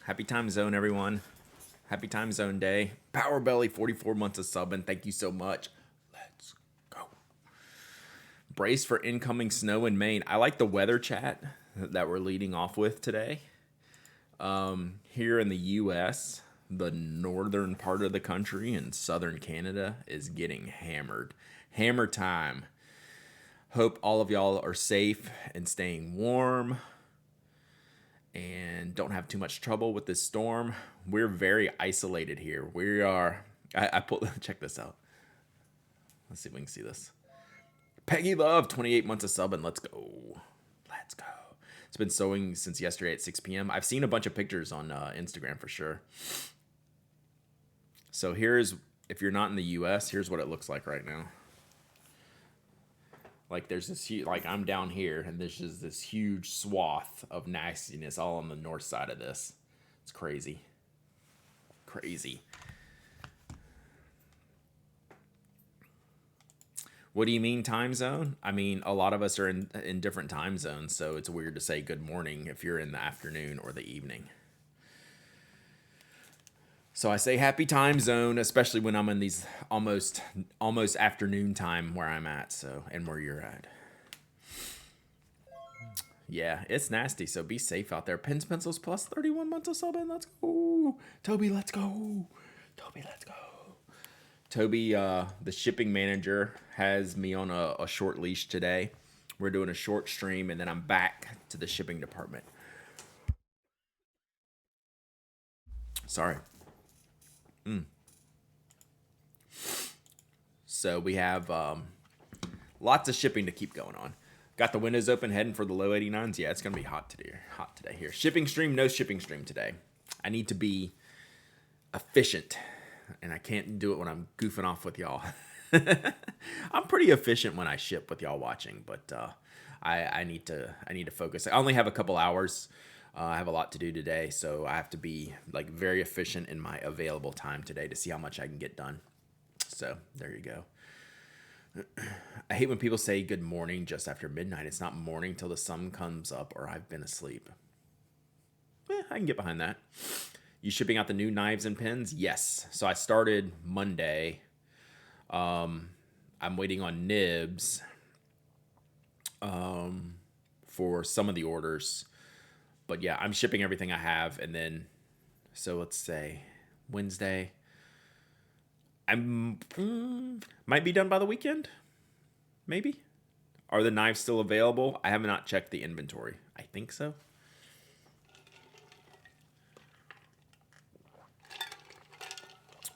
Happy time zone, everyone. Happy time zone day. Power Belly, 44 months of subbing. Thank you so much. Let's go. Brace for incoming snow in Maine. I like the weather chat that we're leading off with today. Here in the U.S., the northern part of the country and southern Canada is getting hammered. Hammer time. Hope all of y'all are safe and staying warm and don't have too much trouble with this storm. We're very isolated here. We are. I pulled. Check this out. Let's see if we can see this. Peggy Love, 28 months of subbing. Let's go. Let's go. It's been sewing since yesterday at 6 p.m. I've seen a bunch of pictures on Instagram for sure. So here's, if you're not in the U.S., here's what it looks like right now. Like there's this huge, like I'm down here, and there's just this huge swath of nastiness all on the north side of this. It's crazy. Crazy. What do you mean time zone? I mean, a lot of us are in different time zones, so it's weird to say good morning if you're in the afternoon or the evening. So I say happy time zone, especially when I'm in these almost afternoon time where I'm at, so and where you're at. Yeah, it's nasty, so be safe out there. Pens, pencils, plus 31 months of subbing. Let's go. Toby, let's go. Toby, let's go. Toby, the shipping manager, has me on a short leash today. We're doing a short stream, and then I'm back to the shipping department. Sorry. So we have lots of shipping to keep going on. Got the windows open, heading for the low 89s. Yeah, it's gonna be hot today. Hot today here. Shipping stream, no shipping stream today. I need to be efficient, and I can't do it when I'm goofing off with y'all. I'm pretty efficient when I ship with y'all watching, but I need to focus. I only have a couple hours. I have a lot to do today, so I have to be like very efficient in my available time today to see how much I can get done. So there you go. I hate when people say good morning just after midnight. It's not morning till the sun comes up or I've been asleep. I can get behind that. You shipping out the new knives and pens? Yes. So I started Monday. I'm waiting on nibs for some of the orders. But yeah, I'm shipping everything I have. And then, so let's say Wednesday. Might be done by the weekend. Maybe. Are the knives still available? I have not checked the inventory. I think so.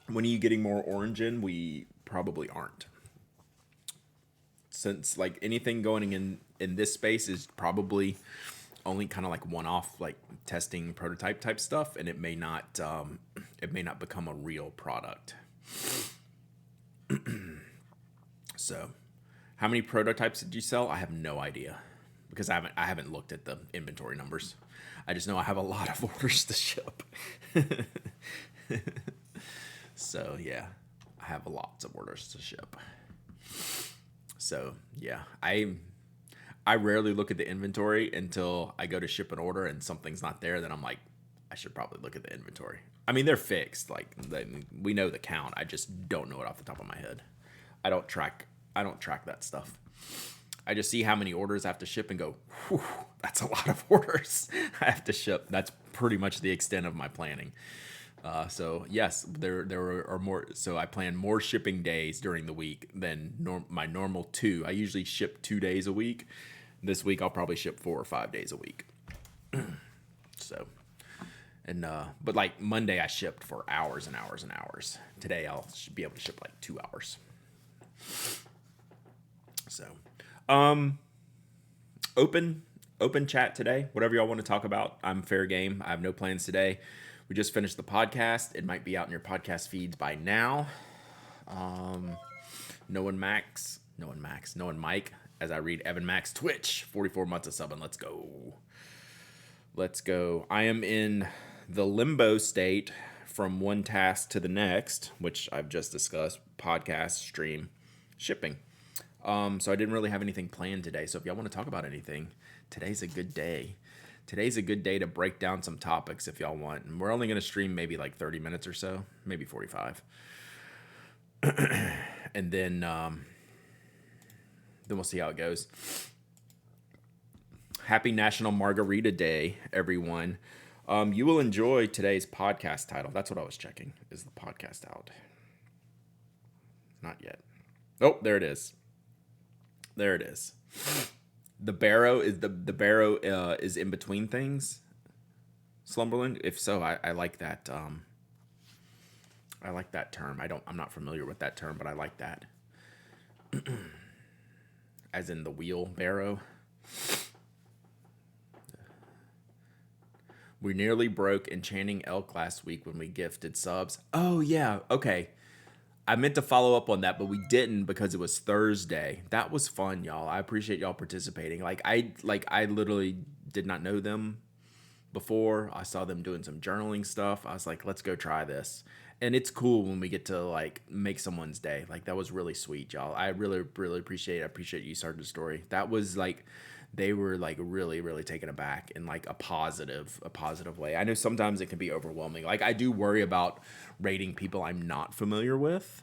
When are you getting more orange in? We probably aren't. Since like anything going in this space is probably only kind of like one-off, like testing prototype type stuff, and it may not become a real product. So, how many prototypes did you sell? I have no idea because I haven't looked at the inventory numbers. I just know I have a lot of orders to ship. So yeah, I have lots of orders to ship. So yeah, I rarely look at the inventory until I go to ship an order and something's not there. Then I'm like, I should probably look at the inventory. I mean, they're fixed. Like we know the count. I just don't know it off the top of my head. I don't track that stuff. I just see how many orders I have to ship and go, whew, that's a lot of orders I have to ship. That's pretty much the extent of my planning. So yes, there are more. So I plan more shipping days during the week than my normal 2. I usually ship 2 days a week. This week I'll probably ship 4 or 5 days a week. So, and but like Monday I shipped for hours and hours and hours. Today I'll be able to ship like 2 hours. So, open chat today. Whatever y'all want to talk about, I'm fair game. I have no plans today. We just finished the podcast. It might be out in your podcast feeds by now. No one Mike. As I read Evan Max Twitch, 44 months of subbing. Let's go. I am in the limbo state from one task to the next, which I've just discussed: podcast, stream, shipping. So I didn't really have anything planned today. So if y'all want to talk about anything, today's a good day Today's a good day to break down some topics if y'all want. And we're only going to stream maybe like 30 minutes or so, maybe 45. And then we'll see how it goes. Happy National Margarita Day, everyone. You will enjoy today's podcast title. That's what I was checking. Is the podcast out? Not yet. Oh, there it is. There it is. The barrow is in between things. Slumberland. If so, I like that. I like that term. I'm not familiar with that term, but I like that. As in the wheelbarrow. We nearly broke Enchanting Elk last week when we gifted subs. Oh yeah, okay. I meant to follow up on that, but we didn't because it was Thursday. That was fun, y'all. I appreciate y'all participating. I literally did not know them before. I saw them doing some journaling stuff. I was like, let's go try this. And it's cool when we get to like make someone's day. Like that was really sweet, y'all. I really, really appreciate it. I appreciate you starting the story. That was like, they were like really, really taken aback in like a positive way. I know sometimes it can be overwhelming. Like I do worry about rating people I'm not familiar with.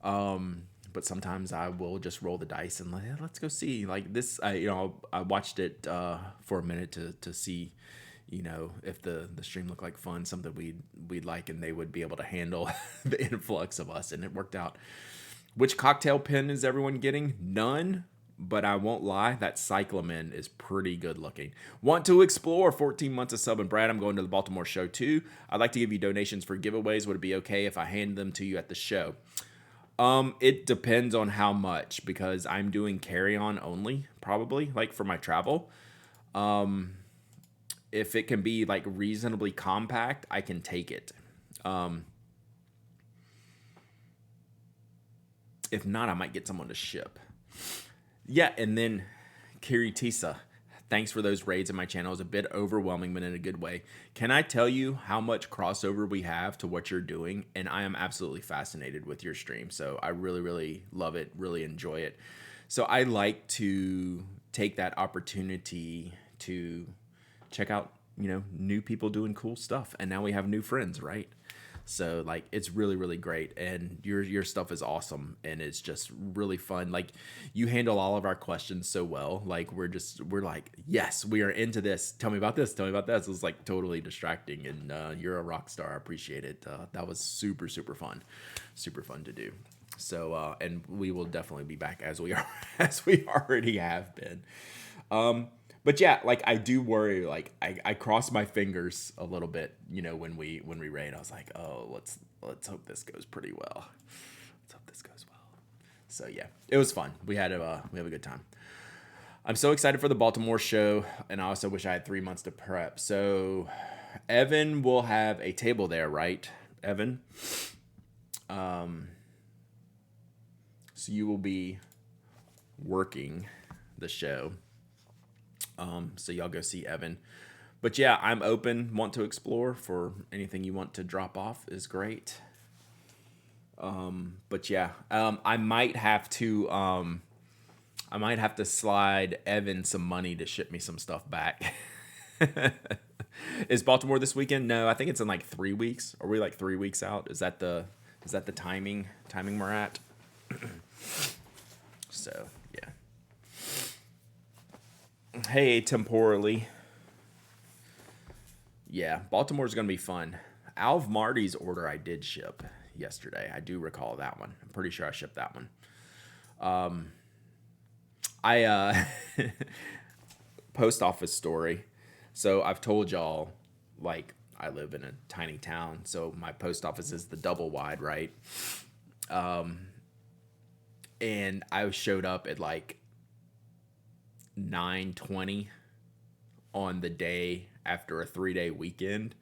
But sometimes I will just roll the dice and like, let's go see like this. I watched it, for a minute to see, if the stream looked like fun, something we'd like, and they would be able to handle the influx of us. And it worked out. Which cocktail pen is everyone getting? None. But I won't lie, that cyclamen is pretty good looking. Want to explore 14 months of sub and Brad? I'm going to the Baltimore show too. I'd like to give you donations for giveaways. Would it be okay if I hand them to you at the show? It depends on how much, because I'm doing carry-on only, probably, like for my travel. If it can be like reasonably compact, I can take it. If not, I might get someone to ship. Yeah, and then Kiritisa, thanks for those raids in my channel. It was a bit overwhelming, but in a good way. Can I tell you how much crossover we have to what you're doing? And I am absolutely fascinated with your stream. So I really, really love it, really enjoy it. So I like to take that opportunity to check out, new people doing cool stuff. And now we have new friends, right? So like it's really, really great, and your stuff is awesome, and it's just really fun. Like you handle all of our questions so well. Like we're like, yes, we are into this. Tell me about this. Tell me about this. It was like totally distracting, and you're a rock star. I appreciate it. That was super, super fun to do. So and we will definitely be back as we already have been. But yeah, like I do worry, like I cross my fingers a little bit, when we raid. I was like, oh, let's hope this goes pretty well. Let's hope this goes well. So yeah, it was fun. We have a good time. I'm so excited for the Baltimore show, and I also wish I had 3 months to prep. So Evan will have a table there, right, Evan? So you will be working the show. So y'all go see Evan. But yeah, I'm open, want to explore. For anything you want to drop off is great. But yeah, I might have to slide Evan some money to ship me some stuff back. Is Baltimore this weekend? No, I think it's in like 3 weeks. Are we like 3 weeks out? Is that the timing we're at? So yeah. Hey, temporally. Yeah, Baltimore's going to be fun. Alv Marty's order I did ship yesterday. I do recall that one. I'm pretty sure I shipped that one. Post office story. So I've told y'all, like, I live in a tiny town, so my post office is the double wide, right? And I showed up at like 9:20 on the day after a 3-day weekend.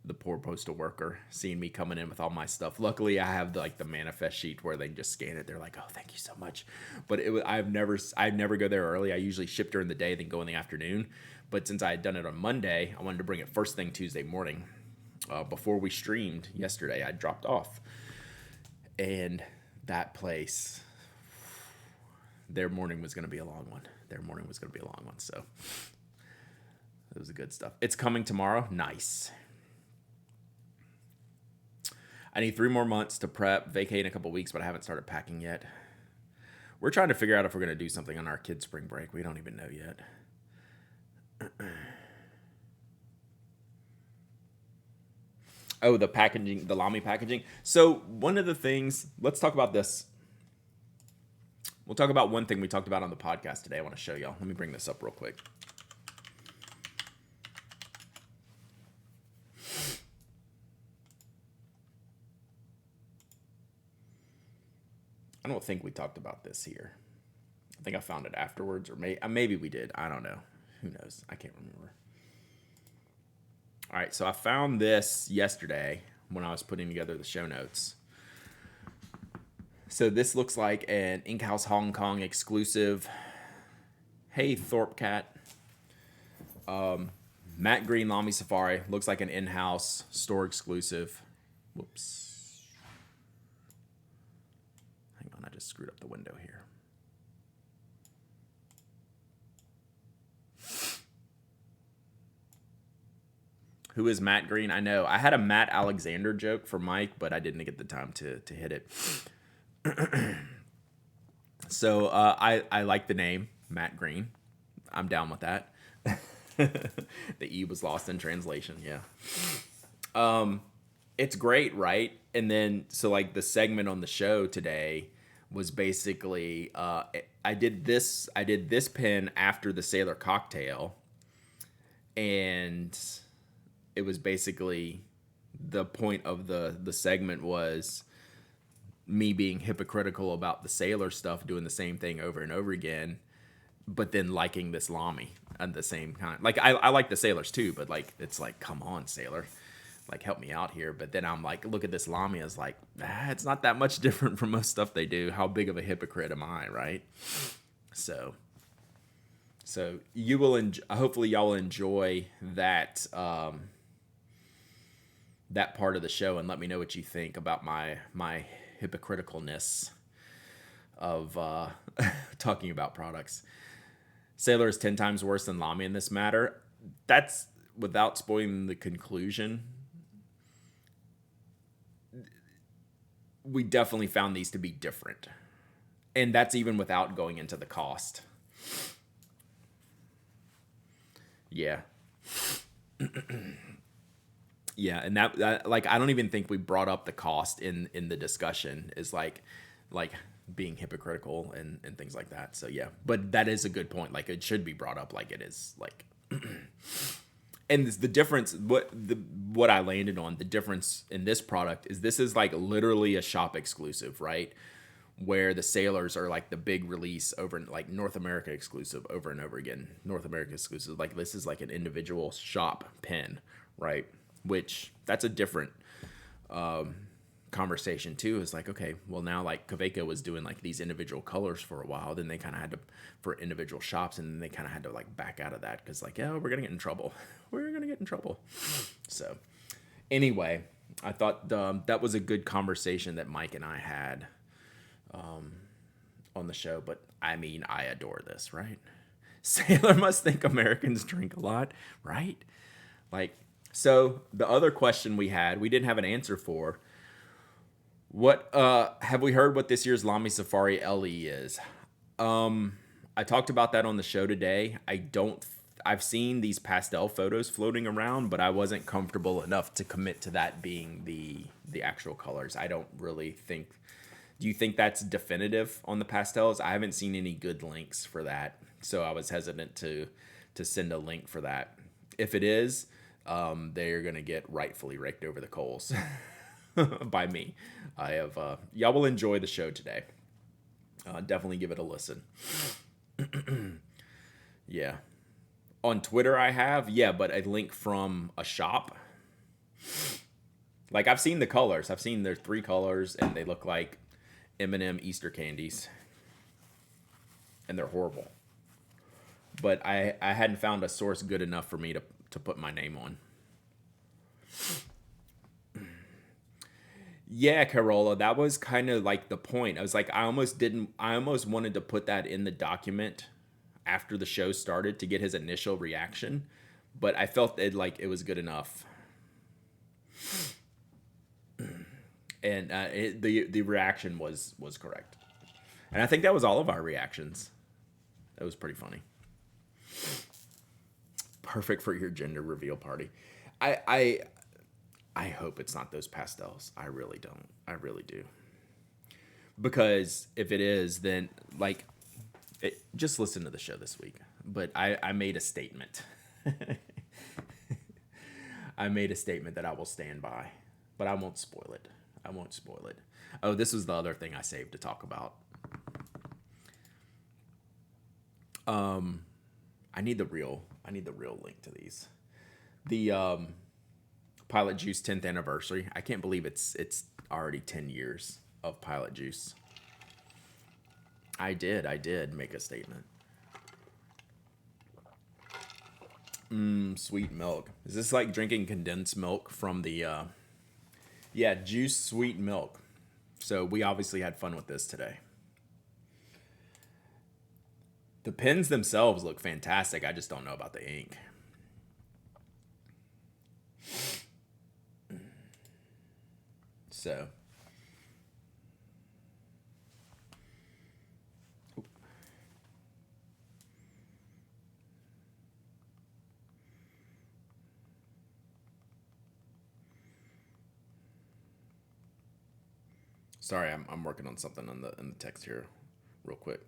The poor postal worker seeing me coming in with all my stuff. Luckily, I have the manifest sheet where they can just scan it. They're like, "Oh, thank you so much." But I'd never go there early. I usually ship during the day, then go in the afternoon. But since I had done it on Monday, I wanted to bring it first thing Tuesday morning. Before we streamed yesterday, I dropped off, and that place, their morning was going to be a long one. So It was the good stuff. It's coming tomorrow. Nice. I need 3 more months to prep, vacate in a couple weeks, but I haven't started packing yet. We're trying to figure out if we're going to do something on our kids' spring break. We don't even know yet. Oh, the packaging, the Lamy packaging. So one of the things, let's talk about this. We'll talk about one thing we talked about on the podcast today. I want to show y'all. Let me bring this up real quick. I don't think we talked about this here. I think I found it afterwards, or maybe we did. I don't know. Who knows? I can't remember. All right, so I found this yesterday when I was putting together the show notes. So this looks like an Inkhouse Hong Kong exclusive. Hey, Thorpe Cat. Matte green Lamy Safari. Looks like an in-house store exclusive. Whoops. Hang on, I just screwed up the window here. Who is Matt Green? I know. I had a Matt Alexander joke for Mike, but I didn't get the time to hit it. So I like the name, Matt Green. I'm down with that. The E was lost in translation, yeah. It's great, right? And then, so like the segment on the show today was basically, I did this pen after the Sailor Cocktail, and it was basically the point of the segment was me being hypocritical about the Sailor stuff, doing the same thing over and over again, but then liking this Lamy at the same time. Like I like the Sailors too, but like it's like, come on, Sailor, like help me out here. But then I'm like, look at this Lamy, as like, it's not that much different from most stuff they do. How big of a hypocrite am I, right? So you will hopefully y'all will enjoy that that part of the show, and let me know what you think about my hypocriticalness of talking about products. Sailor is 10 times worse than Lamy in this matter. That's without spoiling the conclusion. We definitely found these to be different, and that's even without going into the cost. Yeah. Yeah, and that like I don't even think we brought up the cost in the discussion, is like being hypocritical and things like that. So yeah, but that is a good point. Like it should be brought up, like it is like. And the difference, what I landed on, the difference in this product is this is like literally a shop exclusive, right? Where the Sailors are like the big release over like North America exclusive over and over again. North America exclusive, like this is like an individual shop pen, right? Which that's a different conversation too. Is like, okay, well now like Kaweco was doing like these individual colors for a while, then they kind of had to for individual shops, and then they kind of had to like back out of that because like, yeah, we're gonna get in trouble. So anyway, I thought that was a good conversation that Mike and I had on the show. But I mean, I adore this, right? Sailor must think Americans drink a lot, right? Like. So the other question we didn't have an answer for. What have we heard what this year's Lamy Safari LE is? I talked about that on the show today. I've seen these pastel photos floating around, but I wasn't comfortable enough to commit to that being the actual colors. I don't really think. Do you think that's definitive on the pastels? I haven't seen any good links for that, so I was hesitant to send a link for that. If it is, they're gonna get rightfully raked over the coals by me. I have y'all will enjoy the show today. Definitely give it a listen. Yeah, on Twitter I have, but a link from a shop. Like I've seen the colors. I've seen their 3 colors, and they look like M&M Easter candies, and they're horrible. But I hadn't found a source good enough for me to put my name on. Yeah, Carola, that was kind of like the point. I was like, I almost wanted to put that in the document after the show started to get his initial reaction, but I felt it was good enough. And the reaction was correct. And I think that was all of our reactions. That was pretty funny. Perfect for your gender reveal party. I hope it's not those pastels. I really don't. I really do. Because if it is, then just listen to the show this week. But I made a statement. I made a statement that I will stand by, but I won't spoil it. I won't spoil it. Oh, this was the other thing I saved to talk about. I need the real link to these. The Pilot Juice 10th anniversary. I can't believe it's already 10 years of Pilot Juice. I did make a statement. Sweet milk. Is this like drinking condensed milk from the yeah, juice sweet milk. So we obviously had fun with this today. The pens themselves look fantastic. I just don't know about the ink. So. Sorry, I'm working on something in the text here real quick.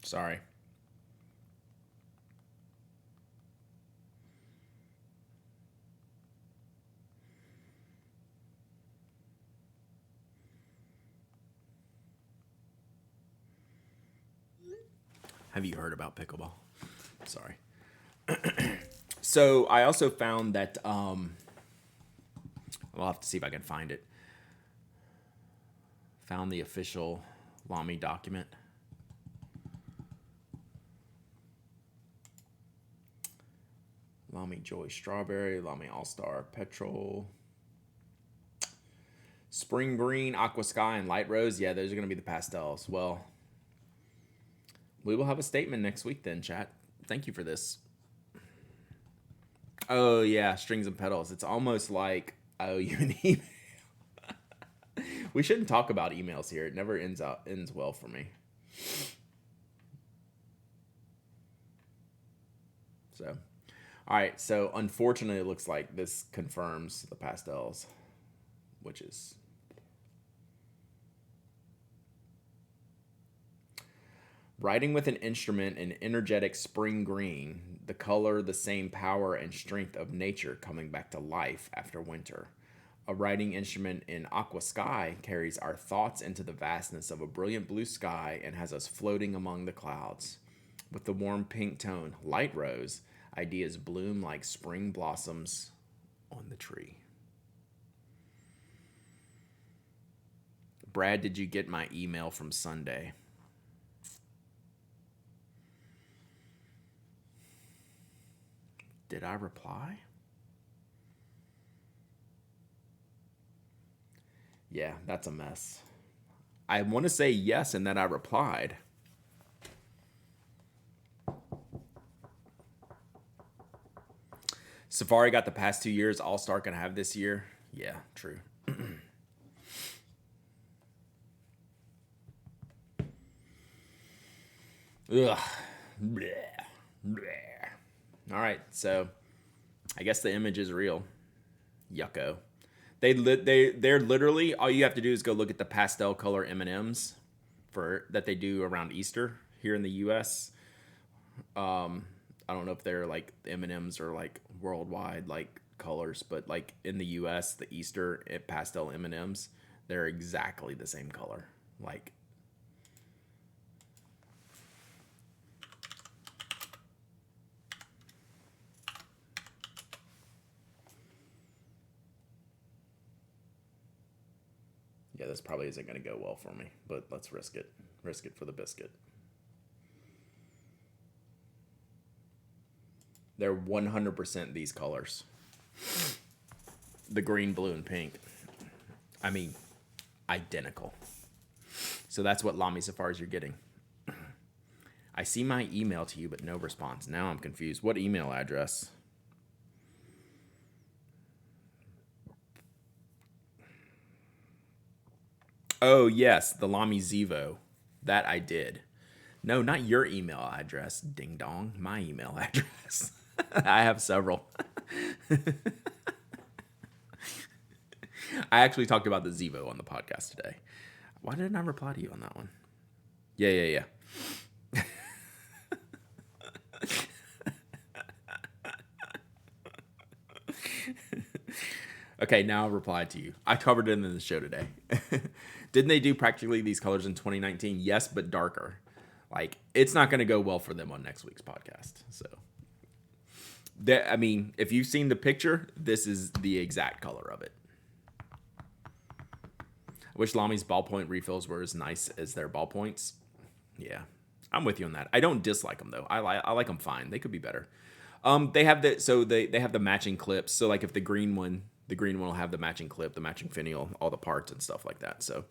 Sorry. Have you heard about pickleball? Sorry. So I also found that I'll have to see if I can find it. Found the official Lamy document. Lamy Joy Strawberry, Lamy All-Star Petrol, Spring Green, Aqua Sky, and Light Rose. Yeah, those are going to be the pastels. Well, we will have a statement next week then, chat. Thank you for this. Oh, yeah, strings and pedals. It's almost like I owe you an email. We shouldn't talk about emails here. It never ends well for me. So, all right. So, unfortunately, it looks like this confirms the pastels, which is writing with an instrument in energetic spring green, the color, the same power and strength of nature coming back to life after winter. A writing instrument in aqua sky carries our thoughts into the vastness of a brilliant blue sky and has us floating among the clouds. With the warm pink tone, light rose, ideas bloom like spring blossoms on the tree. Brad, did you get my email from Sunday? Did I reply? Yeah, that's a mess. I want to say yes and then I replied. Safari got the past 2 years. All-Star can have this year. Yeah, true. Ugh. Bleh. Bleh. All right, so I guess the image is real. Yucko. They're literally, all you have to do is go look at the pastel color M&Ms that they do around Easter here in the U.S. I don't know if they're like M&Ms or like worldwide like colors, but like in the U.S. the Easter pastel M&Ms, they're exactly the same color. Like Yeah, this probably isn't going to go well for me, but let's risk it. Risk it for the biscuit. They're 100% these colors. The green, blue, and pink. I mean, identical. So that's what Lamy Safaris you're getting. I see my email to you, but no response. Now I'm confused. What email address? Oh, yes, the Lamy Zevo. That I did. No, not your email address, ding dong. My email address. I have several. I actually talked about the Zevo on the podcast today. Why didn't I reply to you on that one? Yeah. Okay, now I'll reply to you. I covered it in the show today. Didn't they do practically these colors in 2019? Yes, but darker. Like, it's not going to go well for them on next week's podcast. So, I mean, if you've seen the picture, this is the exact color of it. I wish Lamy's ballpoint refills were as nice as their ballpoints. Yeah, I'm with you on that. I don't dislike them, though. I like them fine. They could be better. They have they have the matching clips. So, like, if the green one will have the matching clip, the matching finial, all the parts and stuff like that. So,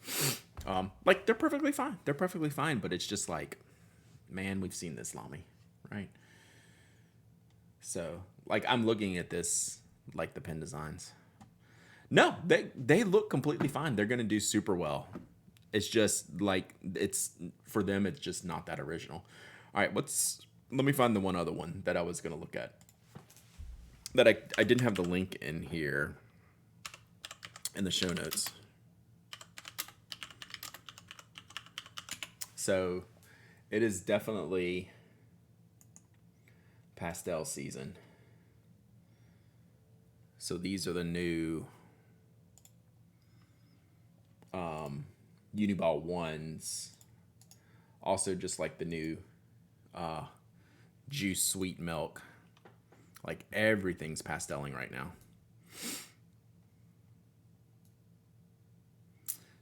like, they're perfectly fine. They're perfectly fine, but it's just like, man, we've seen this Lamy, right? So, like, I'm looking at this, like, the pen designs. No, they look completely fine. They're going to do super well. It's just, like, it's, for them, it's just not that original. All right, let me find the one other one that I was going to look at. That I didn't have the link in here in the show notes. So, it is definitely pastel season. So these are the new Uniball ones. Also just like the new juice sweet milk. Like everything's pasteling right now.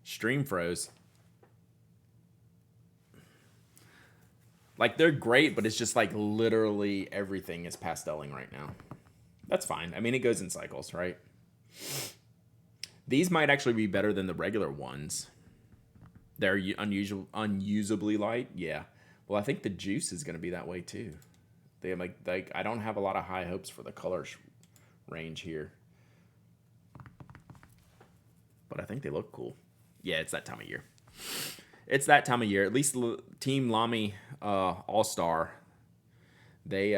Stream froze. Like, they're great, but it's just like literally everything is pasteling right now. That's fine. I mean, it goes in cycles, right? These might actually be better than the regular ones. They're unusably light. Yeah. Well, I think the juice is going to be that way too. They have like I don't have a lot of high hopes for the color range here, but I think they look cool. Yeah, it's that time of year. It's that time of year. At least Team Lamy All Star, they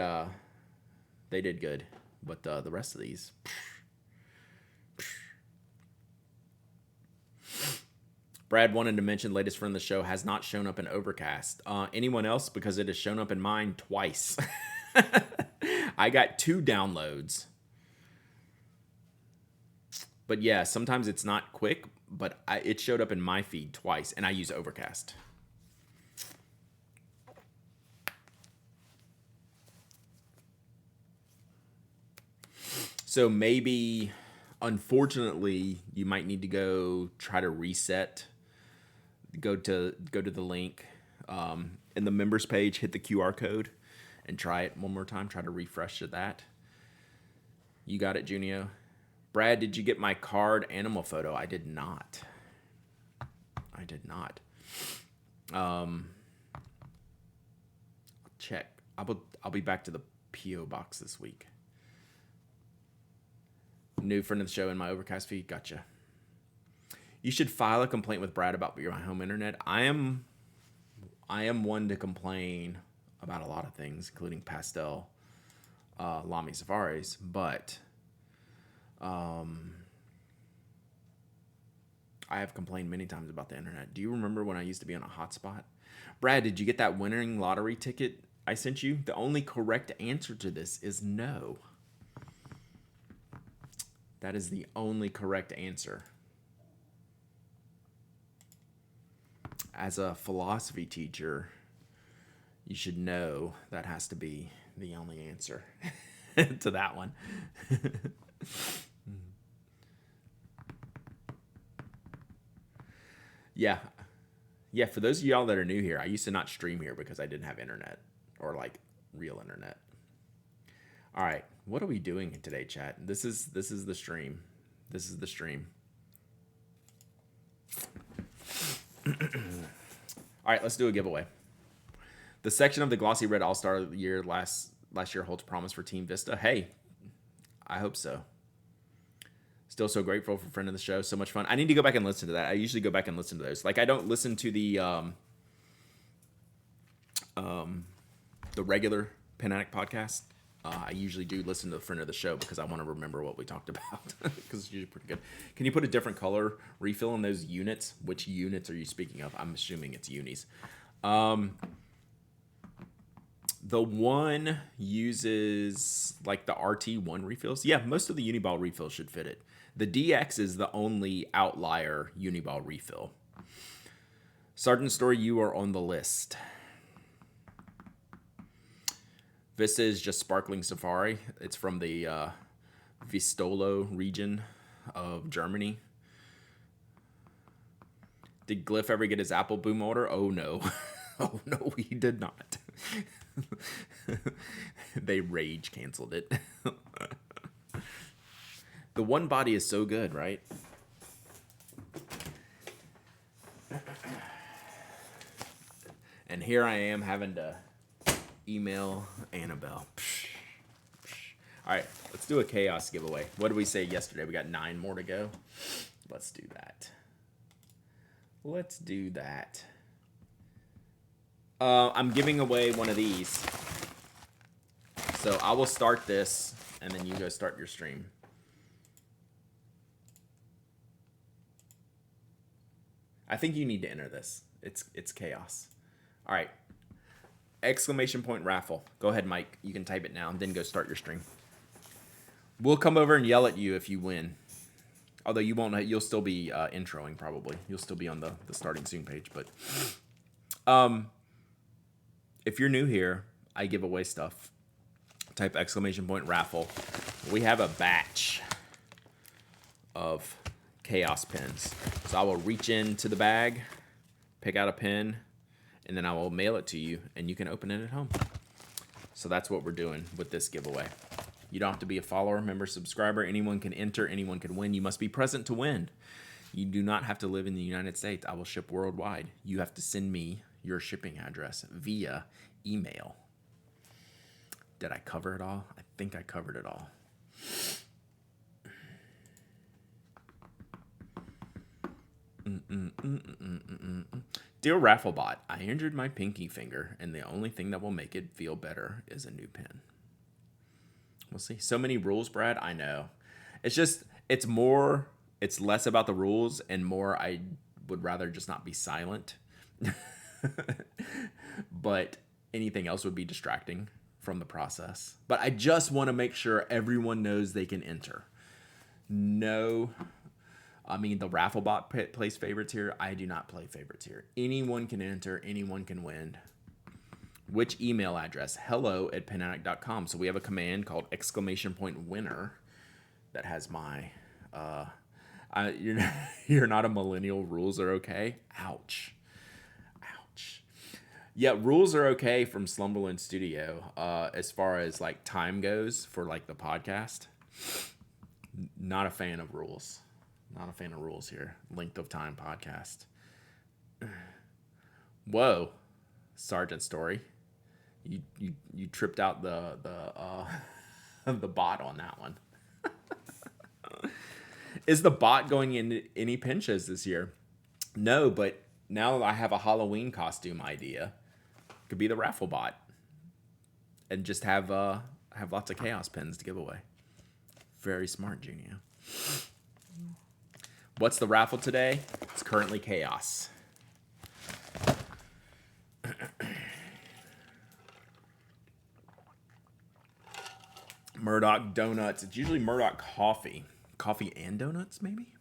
did good, but the rest of these. Brad wanted to mention latest friend of the show has not shown up in Overcast. Anyone else? Because it has shown up in mine twice. I got 2 downloads. But yeah, sometimes it's not quick, but it showed up in my feed twice, and I use Overcast. So maybe, unfortunately, you might need to go try to reset. Go to the link in the members page, hit the QR code, and try it one more time. Try to refresh to that. You got it, Junio. Brad, did you get my card animal photo? I did not. Check. I'll be back to the P.O. box this week. New friend of the show in my Overcast feed. Gotcha. You should file a complaint with Brad about your home internet. I am one to complain about a lot of things, including pastel Lamy Safaris, but I have complained many times about the internet. Do you remember when I used to be on a hotspot? Brad, did you get that winning lottery ticket I sent you? The only correct answer to this is no. That is the only correct answer. As a philosophy teacher, you should know that has to be the only answer to that one. Yeah. Yeah, for those of y'all that are new here, I used to not stream here because I didn't have internet or like real internet. All right, what are we doing today, chat? This is the stream. This is the stream. All right, let's do a giveaway. The section of the glossy red All Star year last year holds promise for Team Vista. Hey, I hope so. Still so grateful for friend of the show. So much fun. I need to go back and listen to that. I usually go back and listen to those. Like I don't listen to the regular Pen Addict podcast. I usually do listen to the friend of the show because I want to remember what we talked about because it's usually pretty good. Can you put a different color refill in those units? Which units are you speaking of? I'm assuming it's unis. The one uses like the RT1 refills. Yeah, most of the Uniball refills should fit it. The DX is the only outlier Uniball refill. Sergeant Story, you are on the list. Vista is just Sparkling Safari. It's from the Vistolo region of Germany. Did Glyph ever get his Apple Boom order? Oh no. Oh no, he did not. They rage canceled it. The one body is so good, right? And here I am having to email Annabelle. All right, let's do a chaos giveaway. What did we say yesterday? We got 9 more to go. Let's do that. Let's do that. I'm giving away one of these. So I will start this, and then you go start your stream. I think you need to enter this. It's chaos. All right. Exclamation point raffle. Go ahead, Mike. You can type it now, and then go start your stream. We'll come over and yell at you if you win. Although you won't. You'll still be introing probably. You'll still be on the starting soon page. But if you're new here, I give away stuff. Type exclamation point raffle. We have a batch of chaos pins. So I will reach into the bag, pick out a pin, and then I will mail it to you, and you can open it at home. So that's what we're doing with this giveaway. You don't have to be a follower, member, subscriber. Anyone can enter. Anyone can win. You must be present to win. You do not have to live in the United States. I will ship worldwide. You have to send me your shipping address via email. Did I cover it all? I think I covered it all. Dear Rafflebot, I injured my pinky finger, and the only thing that will make it feel better is a new pen. We'll see. So many rules, Brad. I know. It's less about the rules and more I would rather just not be silent. But anything else would be distracting from the process. But I just want to make sure everyone knows they can enter. No, I mean, the Rafflebot plays favorites here. I do not play favorites here. Anyone can enter. Anyone can win. Which email address? hello@penaddict.com. So we have a command called exclamation point winner that has my, you're not a millennial, rules are okay. Ouch. Ouch. Yeah, rules are okay from Slumberland Studio as far as like time goes for like the podcast. Not a fan of rules. Not a fan of rules here. Length of time podcast. Whoa. Sergeant Story. You tripped out the the bot on that one. Is the bot going in any pinches this year? No, but now I have a Halloween costume idea. Could be the raffle bot, and just have lots of chaos pins to give away. Very smart, Junior. What's the raffle today? It's currently chaos. Murdoch donuts. It's usually Murdoch coffee. Coffee and donuts, maybe?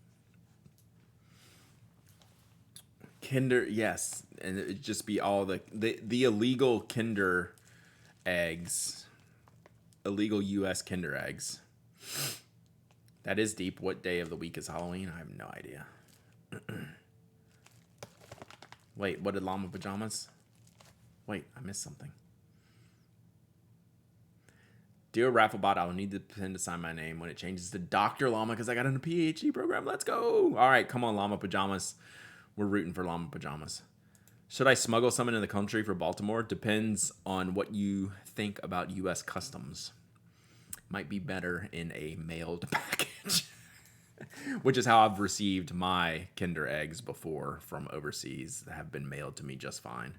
Kinder, yes. And it'd just be all the illegal Kinder eggs. Illegal U.S. Kinder eggs. That is deep. What day of the week is Halloween? I have no idea. Wait, what did Llama Pajamas? Wait, I missed something. Dear Rafflebot, I will need the pen to sign my name when it changes to Dr. Llama because I got in a PhD program. Let's go. All right, come on, Llama Pajamas. We're rooting for Llama Pajamas. Should I smuggle some into the country for Baltimore? Depends on what you think about U.S. customs. Might be better in a mailed package. Which is how I've received my Kinder eggs before from overseas that have been mailed to me just fine.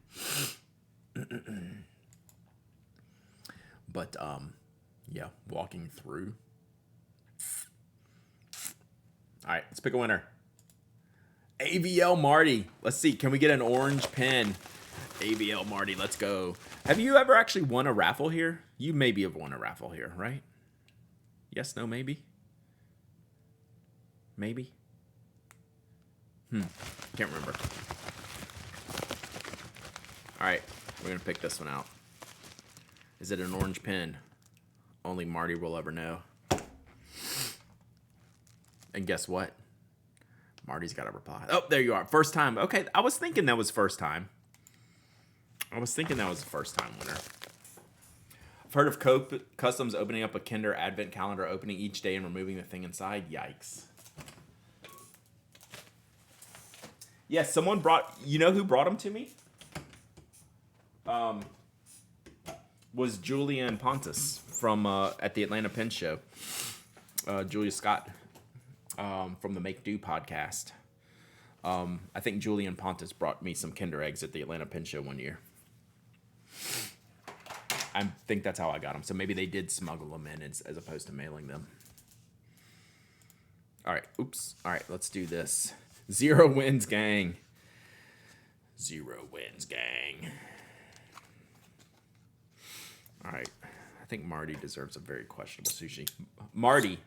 But, yeah, walking through. All right, let's pick a winner. AVL Marty. Let's see. Can we get an orange pen? AVL Marty, let's go. Have you ever actually won a raffle here? You maybe have won a raffle here, right? Yes, no, maybe? Maybe? Can't remember. All right, we're going to pick this one out. Is it an orange pen? Only Marty will ever know. And guess what? Marty's got a reply. Oh, there you are. First time. Okay, I was thinking that was first time. I was thinking that was the first time winner. I've heard of Customs opening up a Kinder Advent calendar, opening each day and removing the thing inside. Yikes. Yes, someone brought... You know who brought them to me? Was Julian Pontus from at the Atlanta Pen Show. Julia Scott from the Make Do podcast. I think Julian Pontus brought me some Kinder eggs at the Atlanta Pen Show one year. I think that's how I got them. So maybe they did smuggle them in as opposed to mailing them. All right. Oops. All right. Let's do this. 0 wins, gang. 0 wins, gang. All right. I think Marty deserves a very questionable sushi. Marty,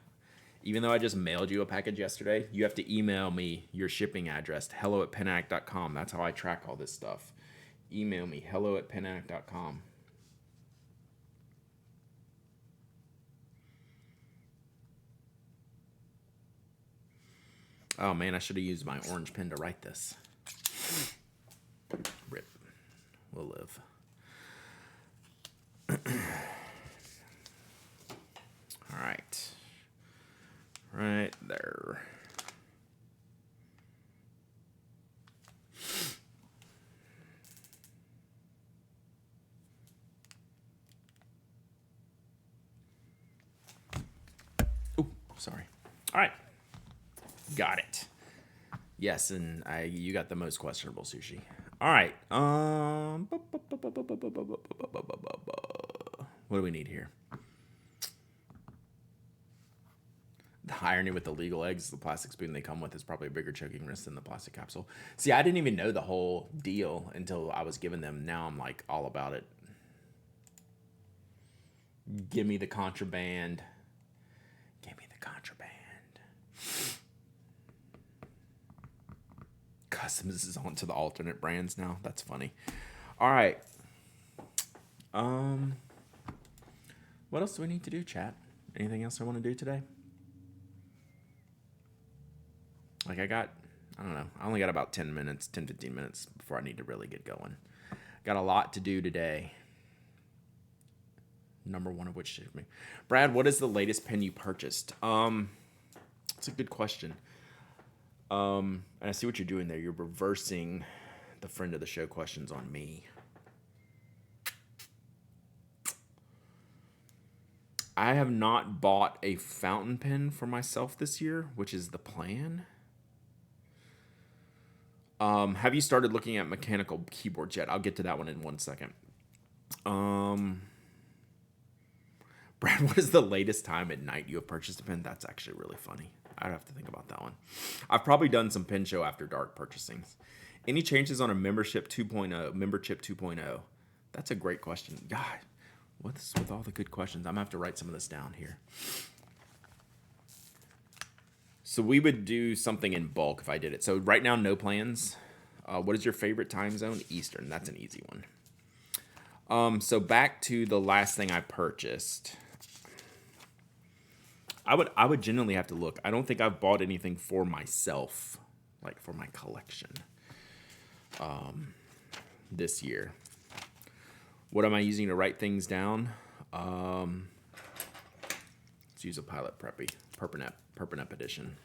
even though I just mailed you a package yesterday, you have to email me your shipping address to hello@penaddict.com. That's how I track all this stuff. Email me, hello@penaddict.com. Oh, man, I should have used my orange pen to write this. Rip. We'll live. All right. Right there. Oh, sorry. All right. Got it. Yes, and you got the most questionable sushi. All right. What do we need here? The irony with the legal eggs, the plastic spoon they come with is probably a bigger choking risk than the plastic capsule. See, I didn't even know the whole deal until I was given them. Now I'm like all about it. Give me the contraband. Give me the contraband. Customs is on to the alternate brands now. That's funny. All right. What else do we need to do, chat? Anything else I want to do today? Like I don't know. I only got about 10 minutes, 10, 15 minutes before I need to really get going. Got a lot to do today. Number one of which is me. Brad, what is the latest pen you purchased? It's a good question. And I see what you're doing there. You're reversing the friend of the show questions on me. I have not bought a fountain pen for myself this year, which is the plan. Have you started looking at mechanical keyboards yet? I'll get to that one in 1 second. Brad, what is the latest time at night you have purchased a pen? That's actually really funny. I'd have to think about that one. I've probably done some pen show after dark purchasing. Any changes on a membership 2.0? That's a great question. God, what's with all the good questions? I'm going to have to write some of this down here. So we would do something in bulk if I did it. So right now, no plans. What is your favorite time zone? Eastern. That's an easy one. So back to the last thing I purchased. I would genuinely have to look. I don't think I've bought anything for myself, like for my collection. this year. What am I using to write things down? Let's use a Pilot Preppy, Perpinep edition.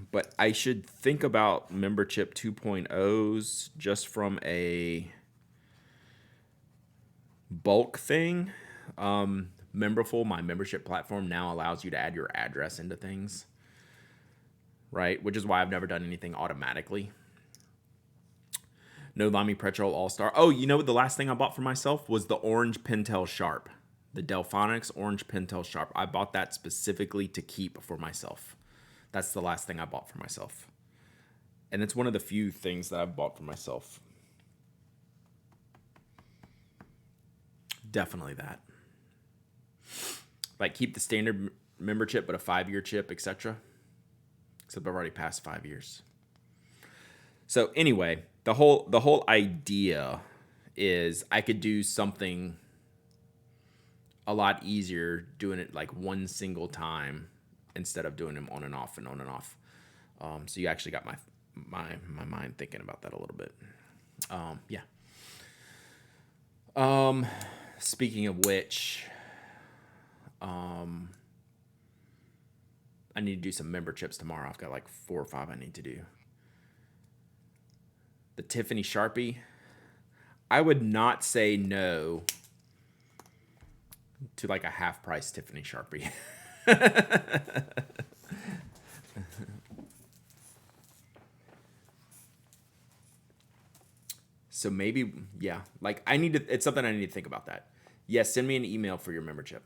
But I should think about membership 2.0s just from a bulk thing. Memberful, my membership platform, now allows you to add your address into things, right? Which is why I've never done anything automatically. No Lamy Petrol All-Star. Oh, you know what the last thing I bought for myself was the orange Pentel Sharp. The Delphonics orange Pentel Sharp. I bought that specifically to keep for myself. That's the last thing I bought for myself. And it's one of the few things that I've bought for myself. Definitely that. Like keep the standard member chip, but a 5-year chip, etc. Except I've already passed 5 years. So anyway, the whole idea is I could do something a lot easier doing it like one single time instead of doing them on and off and on and off. So you actually got my mind thinking about that a little bit. Yeah. Speaking of which, I need to do some memberships tomorrow. I've got like 4 or 5 I need to do. The Tiffany Sharpie, I would not say no to like a half price Tiffany Sharpie. So maybe, yeah, like it's something I need to think about that. Yes, send me an email for your membership.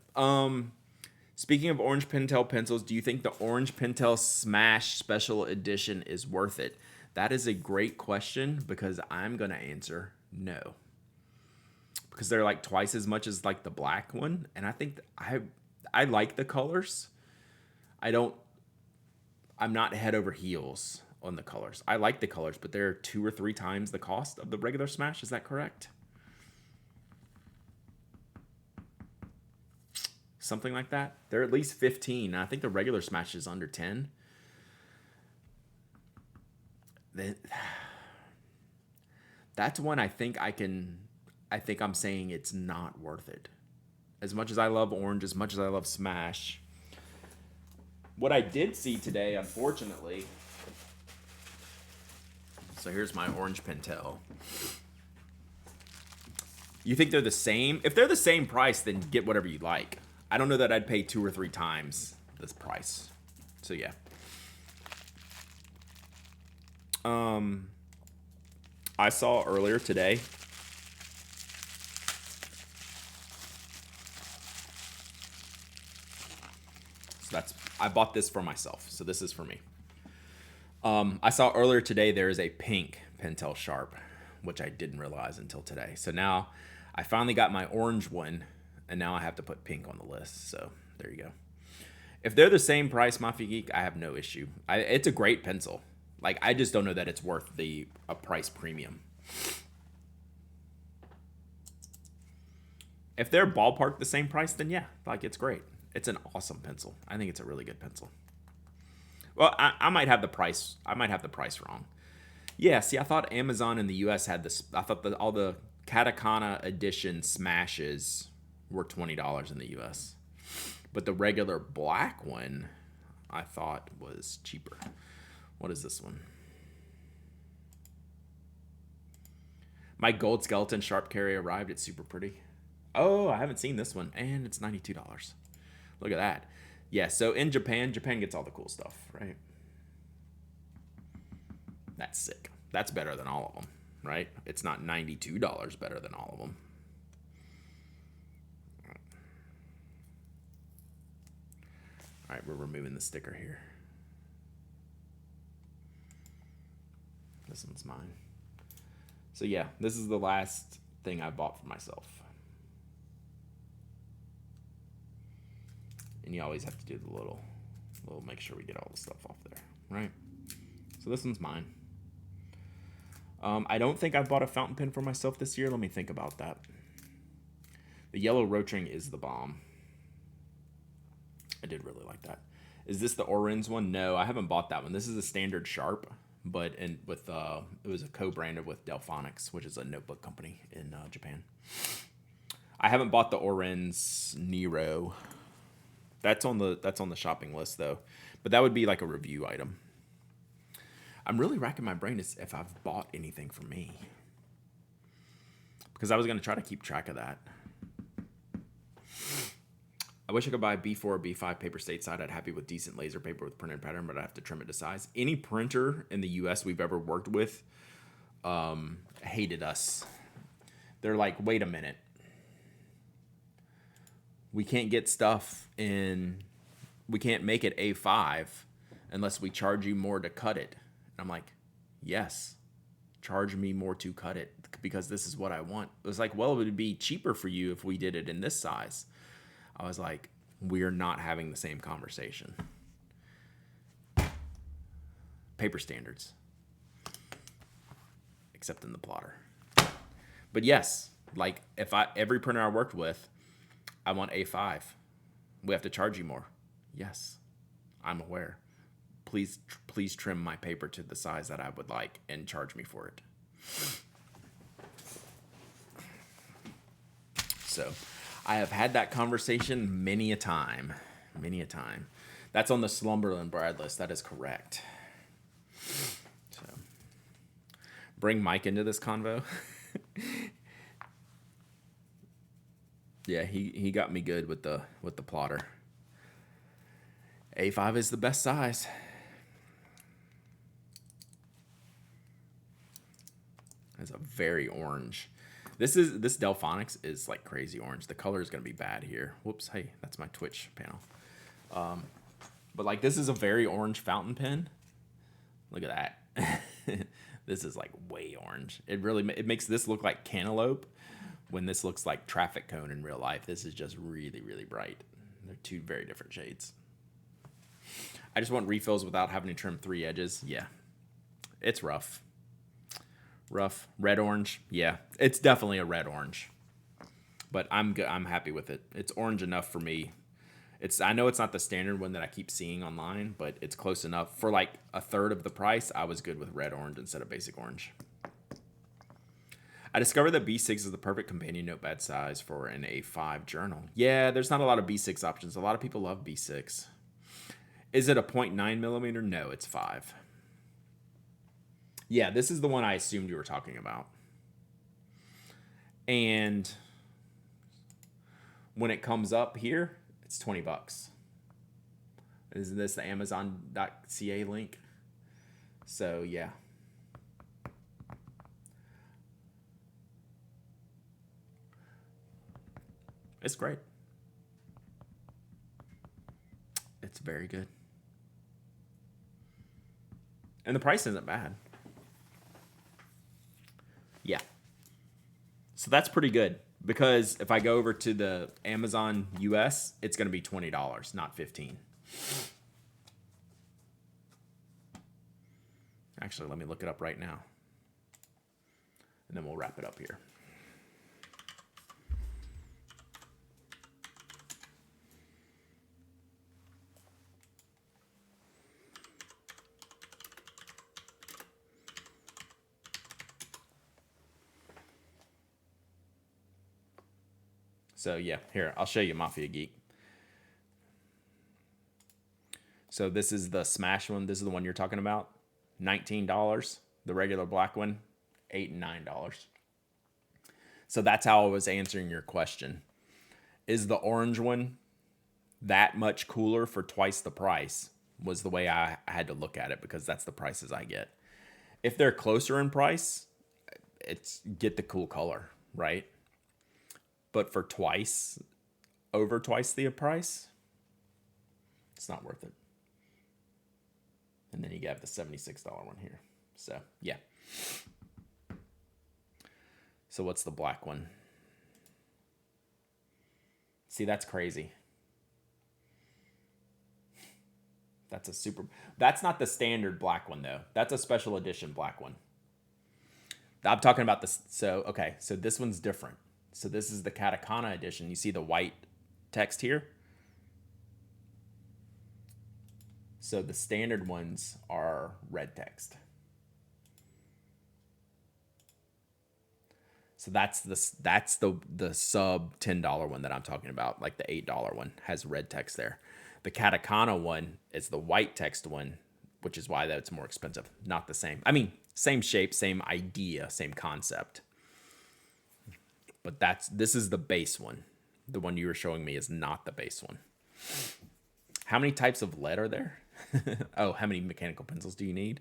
Speaking of orange Pentel pencils, do you think the orange Pentel Smash Special Edition is worth it? That is a great question because I'm going to answer no. Because they're like twice as much as like the black one. And I think I like the colors. I'm not head over heels on the colors. I like the colors, but they're 2 or 3 times the cost of the regular Smash. Is that correct? Something like that. They're at least 15. I think the regular Smash is under 10. That's one I think I'm saying it's not worth it. As much as I love orange, as much as I love Smash. What I did see today, unfortunately. So here's my orange Pentel. You think they're the same? If they're the same price, then get whatever you like. I don't know that I'd pay 2 or 3 times this price. So yeah. I saw earlier today. So I bought this for myself. So this is for me. I saw earlier today there is a pink Pentel Sharp, which I didn't realize until today. So now I finally got my orange one, and now I have to put pink on the list. So there you go. If they're the same price, Mafia Geek, I have no issue. It's a great pencil. Like, I just don't know that it's worth a price premium. If they're ballpark the same price, then yeah, like it's great. It's an awesome pencil. I think it's a really good pencil. Well, I might have the price. I might have the price wrong. Yeah, see, I thought Amazon in the U.S. had this. I thought that all the Katakana edition Smashes were $20 in the U.S. But the regular black one, I thought was cheaper. What is this one? My gold skeleton sharp carry arrived. It's super pretty. Oh, I haven't seen this one. And it's $92. Look at that. Yeah, so in Japan gets all the cool stuff, right? That's sick. That's better than all of them, right? It's not $92 better than all of them. All right, we're removing the sticker here. This one's mine. So yeah, this is the last thing I bought for myself. And you always have to do the little make sure we get all the stuff off there, right? So this one's mine. I don't think I've bought a fountain pen for myself this year. Let me think about that. The yellow Rotring is the bomb. I did really like that. Is this the orange one? No, I haven't bought that one. This is a standard Sharp, but it was a co-branded with Delphonics, which is a notebook company in Japan. I haven't bought the Oren's Nero. That's on the shopping list though, but that would be like a review item. I'm really racking my brain as if I've bought anything for me, because I was gonna try to keep track of that. I wish I could buy B4 or B5 paper stateside. I'd happy with decent laser paper with printed pattern, but I have to trim it to size. Any printer in the U.S. we've ever worked with hated us. They're like, wait a minute. We can't get stuff we can't make it A5 unless we charge you more to cut it. And I'm like, yes, charge me more to cut it because this is what I want. It was like, well, it would be cheaper for you if we did it in this size. I was like, we're not having the same conversation. Paper standards. Except in the plotter. But yes, like every printer I worked with, I want A5. We have to charge you more. Yes, I'm aware. Please trim my paper to the size that I would like and charge me for it. So I have had that conversation many a time. Many a time. That's on the Slumberland Brad list. That is correct. So bring Mike into this convo. Yeah, he got me good with the plotter. A5 is the best size. It's a very orange. This Delphonics is like crazy orange. The color is gonna be bad here. Whoops, hey, that's my Twitch panel. But like this is a very orange fountain pen. Look at that. This is like way orange. It makes this look like cantaloupe when this looks like traffic cone in real life. This is just really, really bright. They're two very different shades. I just want refills without having to trim 3 edges. Yeah, it's rough. Rough. Red orange. Yeah, it's definitely a red orange. But I'm happy with it. It's orange enough for me. I know it's not the standard one that I keep seeing online, but it's close enough. For like a third of the price, I was good with red orange instead of basic orange. I discovered that B6 is the perfect companion notepad size for an A5 journal. Yeah, there's not a lot of B6 options. A lot of people love B6. Is it a 0.9 millimeter? No, it's 5. Yeah, this is the one I assumed you were talking about. And when it comes up here, it's $20. Isn't this the Amazon.ca link? So, yeah. It's great. It's very good. And the price isn't bad. Yeah. So that's pretty good, because if I go over to the Amazon US, it's going to be $20, not $15. Actually, let me look it up right now. And then we'll wrap it up here. So yeah, here, I'll show you Mafia Geek. So this is the Smash one. This is the one you're talking about. $19. The regular black one, $8 and $9. So that's how I was answering your question. Is the orange one that much cooler for twice the price? Was the way I had to look at it, because that's the prices I get. If they're closer in price, it's get the cool color, right? But for over twice the price, it's not worth it. And then you have the $76 one here. So, yeah. So what's the black one? See, that's crazy. That's not the standard black one, though. That's a special edition black one. I'm talking about this. So, okay. So this one's different. So this is the Katakana edition. You see the white text here? So the standard ones are red text. So that's the sub $10 one that I'm talking about. Like the $8 one has red text there. The Katakana one is the white text one, which is why that's more expensive. Not the same. I mean, same shape, same idea, same concept. But this is the base one. The one you were showing me is not the base one. How many types of lead are there? Oh, how many mechanical pencils do you need?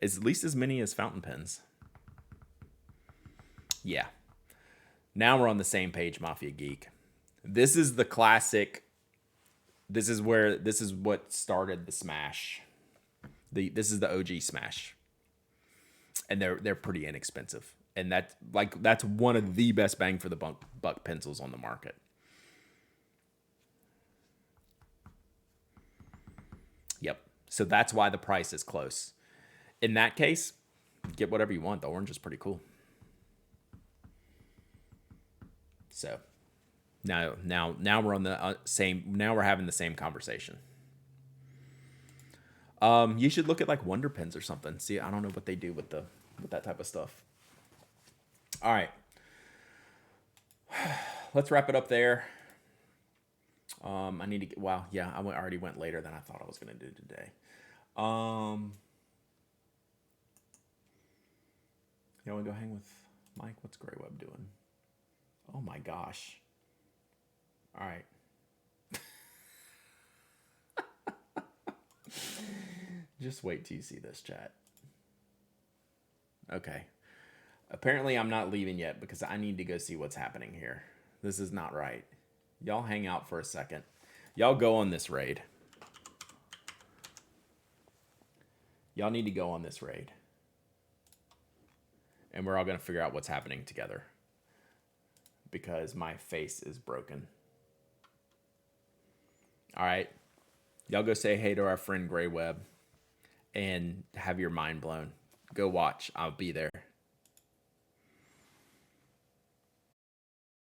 It's at least as many as fountain pens. Yeah. Now we're on the same page, Mafia Geek. This is the classic. This is what started the Smash. This is the OG Smash. And they're pretty inexpensive. And that's one of the best bang for the buck pencils on the market. Yep. So that's why the price is close. In that case, get whatever you want. The orange is pretty cool. So now we're on the same. Now we're having the same conversation. You should look at like Wonder Pens or something. See, I don't know what they do with that type of stuff. All right, let's wrap it up there. I need to get. Wow, yeah, I already went later than I thought I was gonna do today. You want to go hang with Mike? What's Grey Web doing? Oh my gosh. All right. Just wait till you see this, chat. Okay. Apparently I'm not leaving yet because I need to go see what's happening here. This is not right. Y'all hang out for a second. Y'all go on this raid. Y'all need to go on this raid. And we're all going to figure out what's happening together. Because my face is broken. All right. Y'all go say hey to our friend Grey Web. And have your mind blown. Go watch. I'll be there.